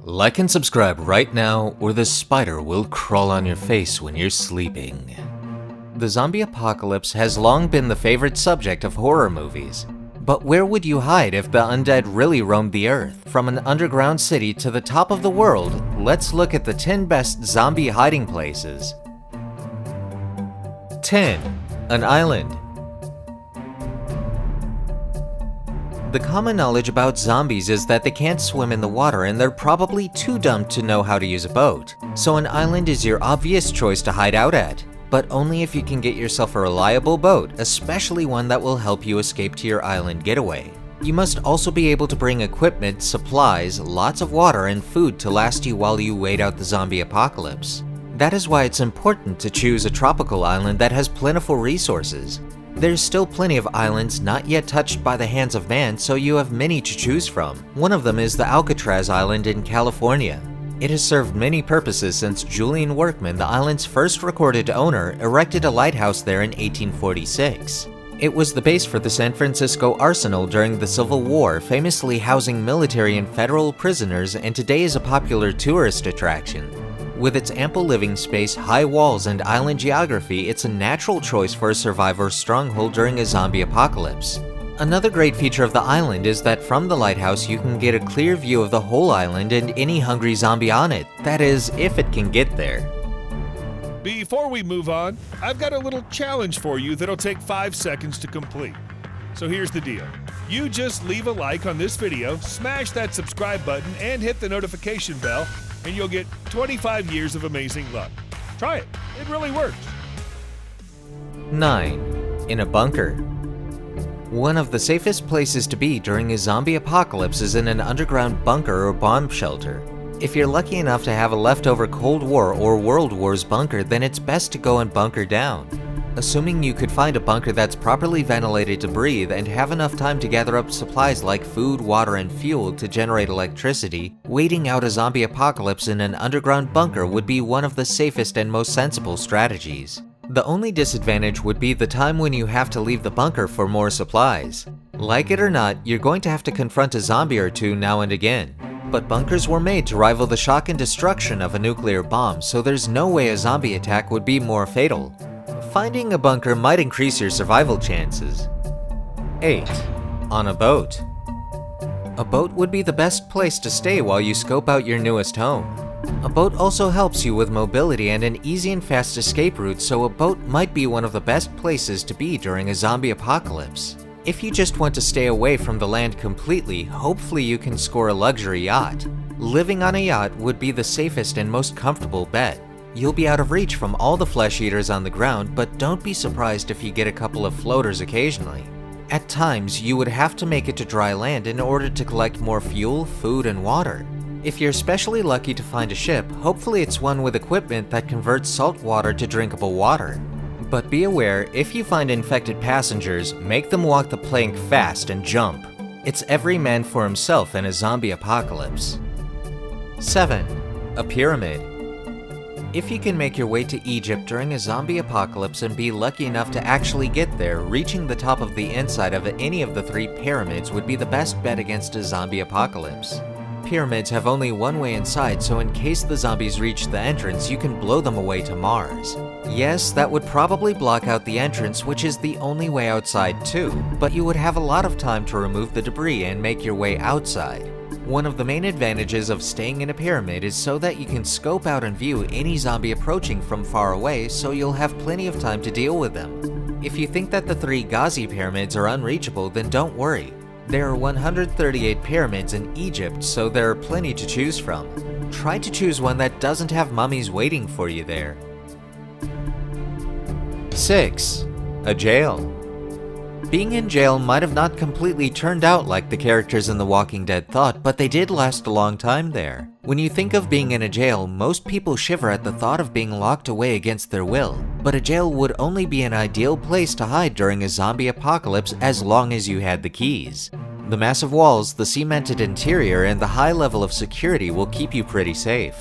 Like and subscribe right now, or the spider will crawl on your face when you're sleeping. The zombie apocalypse has long been the favorite subject of horror movies. But where would you hide if the undead really roamed the earth? From an underground city to the top of the world, let's look at the 10 best zombie hiding places. 10. An island. The common knowledge about zombies is that they can't swim in the water and they're probably too dumb to know how to use a boat. So an island is your obvious choice to hide out at, but only if you can get yourself a reliable boat, especially one that will help you escape to your island getaway. You must also be able to bring equipment, supplies, lots of water, and food to last you while you wait out the zombie apocalypse. That is why it's important to choose a tropical island that has plentiful resources. There's still plenty of islands not yet touched by the hands of man, so you have many to choose from. One of them is the Alcatraz Island in California. It has served many purposes since Julian Workman, the island's first recorded owner, erected a lighthouse there in 1846. It was the base for the San Francisco Arsenal during the Civil War, famously housing military and federal prisoners, and today is a popular tourist attraction. With its ample living space, high walls, and island geography, it's a natural choice for a survivor's stronghold during a zombie apocalypse. Another great feature of the island is that from the lighthouse you can get a clear view of the whole island and any hungry zombie on it. That is, if it can get there. Before we move on, I've got a little challenge for you that'll take 5 seconds to complete. So here's the deal. You just leave a like on this video, smash that subscribe button, and hit the notification bell, and you'll get 25 years of amazing luck. Try it. It really works. 9. In a bunker. One of the safest places to be during a zombie apocalypse is in an underground bunker or bomb shelter. If you're lucky enough to have a leftover Cold War or World War's bunker, then it's best to go and bunker down. Assuming you could find a bunker that's properly ventilated to breathe and have enough time to gather up supplies like food, water, and fuel to generate electricity, waiting out a zombie apocalypse in an underground bunker would be one of the safest and most sensible strategies. The only disadvantage would be the time when you have to leave the bunker for more supplies. Like it or not, you're going to have to confront a zombie or two now and again. But bunkers were made to rival the shock and destruction of a nuclear bomb, so there's no way a zombie attack would be more fatal. Finding a bunker might increase your survival chances. 8. On a boat. A boat would be the best place to stay while you scope out your newest home. A boat also helps you with mobility and an easy and fast escape route, so a boat might be one of the best places to be during a zombie apocalypse. If you just want to stay away from the land completely, hopefully you can score a luxury yacht. Living on a yacht would be the safest and most comfortable bet. You'll be out of reach from all the flesh eaters on the ground, but don't be surprised if you get a couple of floaters occasionally. At times, you would have to make it to dry land in order to collect more fuel, food, and water. If you're especially lucky to find a ship, hopefully it's one with equipment that converts salt water to drinkable water. But be aware, if you find infected passengers, make them walk the plank fast and jump. It's every man for himself in a zombie apocalypse. 7. A pyramid. If you can make your way to Egypt during a zombie apocalypse and be lucky enough to actually get there, reaching the top of the inside of any of the 3 pyramids would be the best bet against a zombie apocalypse. Pyramids have only one way inside, so in case the zombies reach the entrance, you can blow them away to Mars. Yes, that would probably block out the entrance, which is the only way outside too, but you would have a lot of time to remove the debris and make your way outside. One of the main advantages of staying in a pyramid is so that you can scope out and view any zombie approaching from far away, so you'll have plenty of time to deal with them. If you think that the 3 Ghazi pyramids are unreachable, then don't worry. There are 138 pyramids in Egypt, so there are plenty to choose from. Try to choose one that doesn't have mummies waiting for you there. 6. A jail. Being in jail might have not completely turned out like the characters in The Walking Dead thought, but they did last a long time there. When you think of being in a jail, most people shiver at the thought of being locked away against their will, but a jail would only be an ideal place to hide during a zombie apocalypse as long as you had the keys. The massive walls, the cemented interior, and the high level of security will keep you pretty safe.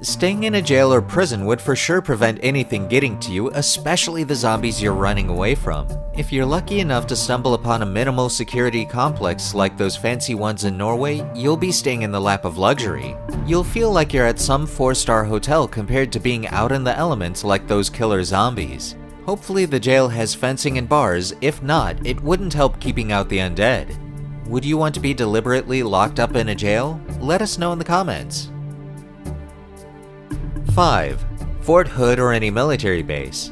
Staying in a jail or prison would for sure prevent anything getting to you, especially the zombies you're running away from. If you're lucky enough to stumble upon a minimal security complex like those fancy ones in Norway, you'll be staying in the lap of luxury. You'll feel like you're at some 4-star hotel compared to being out in the elements like those killer zombies. Hopefully the jail has fencing and bars. If not, it wouldn't help keeping out the undead. Would you want to be deliberately locked up in a jail? Let us know in the comments. 5. Fort Hood or any military base.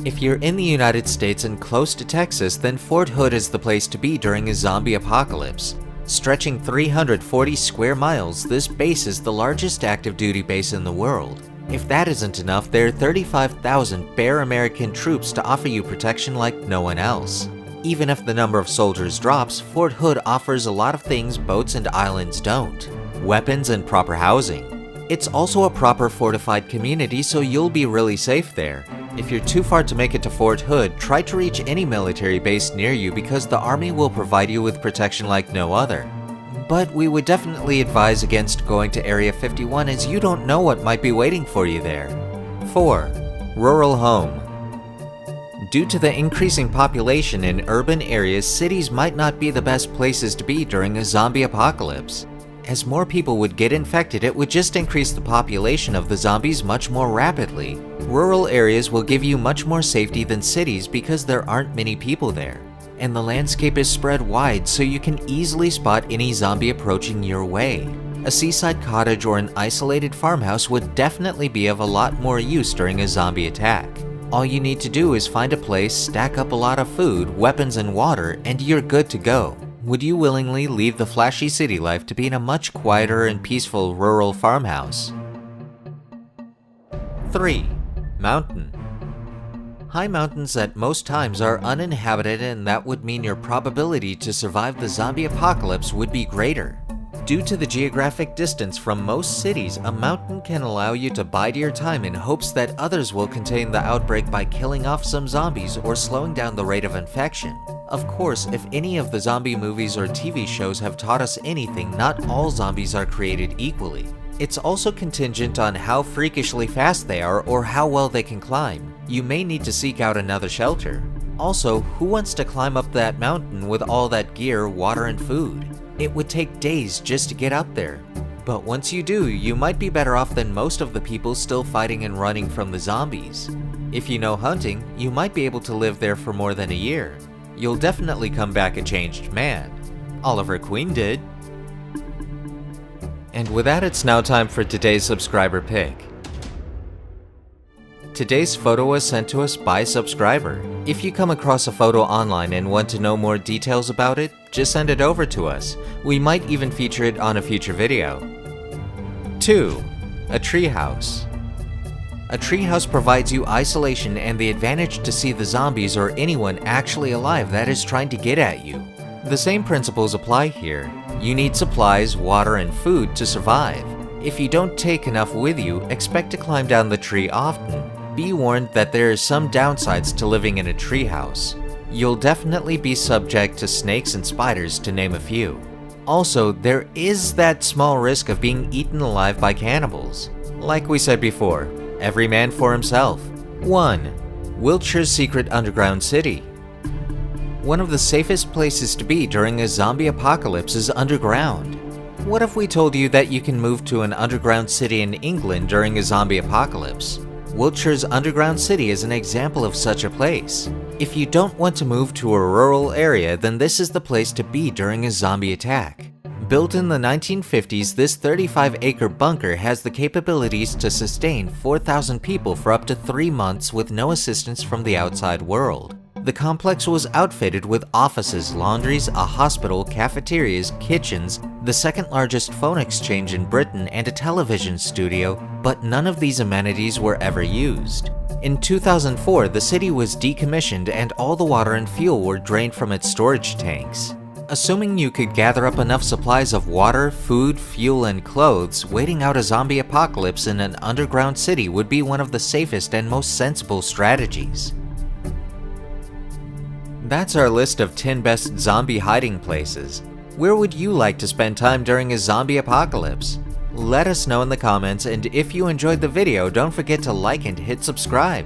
If you're in the United States and close to Texas, then Fort Hood is the place to be during a zombie apocalypse. Stretching 340 square miles, this base is the largest active duty base in the world. If that isn't enough, there are 35,000 bare American troops to offer you protection like no one else. Even if the number of soldiers drops, Fort Hood offers a lot of things boats and islands don't. Weapons and proper housing. It's also a proper fortified community, so you'll be really safe there. If you're too far to make it to Fort Hood, try to reach any military base near you because the army will provide you with protection like no other. But we would definitely advise against going to Area 51 as you don't know what might be waiting for you there. 4. Rural home. Due to the increasing population in urban areas, cities might not be the best places to be during a zombie apocalypse. As more people would get infected, it would just increase the population of the zombies much more rapidly. Rural areas will give you much more safety than cities because there aren't many people there. And the landscape is spread wide so you can easily spot any zombie approaching your way. A seaside cottage or an isolated farmhouse would definitely be of a lot more use during a zombie attack. All you need to do is find a place, stack up a lot of food, weapons, and water, and you're good to go. Would you willingly leave the flashy city life to be in a much quieter and peaceful rural farmhouse? 3. Mountain. High mountains at most times are uninhabited, and that would mean your probability to survive the zombie apocalypse would be greater. Due to the geographic distance from most cities, a mountain can allow you to bide your time in hopes that others will contain the outbreak by killing off some zombies or slowing down the rate of infection. Of course, if any of the zombie movies or TV shows have taught us anything, not all zombies are created equally. It's also contingent on how freakishly fast they are or how well they can climb. You may need to seek out another shelter. Also, who wants to climb up that mountain with all that gear, water, and food? It would take days just to get up there. But once you do, you might be better off than most of the people still fighting and running from the zombies. If you know hunting, you might be able to live there for more than a year. You'll definitely come back a changed man. Oliver Queen did. And with that, it's now time for today's subscriber pick. Today's photo was sent to us by a subscriber. If you come across a photo online and want to know more details about it, just send it over to us. We might even feature it on a future video. 2. A treehouse. A treehouse provides you isolation and the advantage to see the zombies or anyone actually alive that is trying to get at you. The same principles apply here. You need supplies, water, and food to survive. If you don't take enough with you, expect to climb down the tree often. Be warned that there are some downsides to living in a treehouse. You'll definitely be subject to snakes and spiders, to name a few. Also, there is that small risk of being eaten alive by cannibals. Like we said before, every man for himself. 1. Wiltshire's secret underground city. One of the safest places to be during a zombie apocalypse is underground. What if we told you that you can move to an underground city in England during a zombie apocalypse? Wiltshire's underground city is an example of such a place. If you don't want to move to a rural area, then this is the place to be during a zombie attack. Built in the 1950s, this 35-acre bunker has the capabilities to sustain 4,000 people for up to 3 months with no assistance from the outside world. The complex was outfitted with offices, laundries, a hospital, cafeterias, kitchens, the second largest phone exchange in Britain, and a television studio, but none of these amenities were ever used. In 2004, the city was decommissioned and all the water and fuel were drained from its storage tanks. Assuming you could gather up enough supplies of water, food, fuel, and clothes, waiting out a zombie apocalypse in an underground city would be one of the safest and most sensible strategies. That's our list of 10 best zombie hiding places. Where would you like to spend time during a zombie apocalypse? Let us know in the comments, and if you enjoyed the video, don't forget to like and hit subscribe.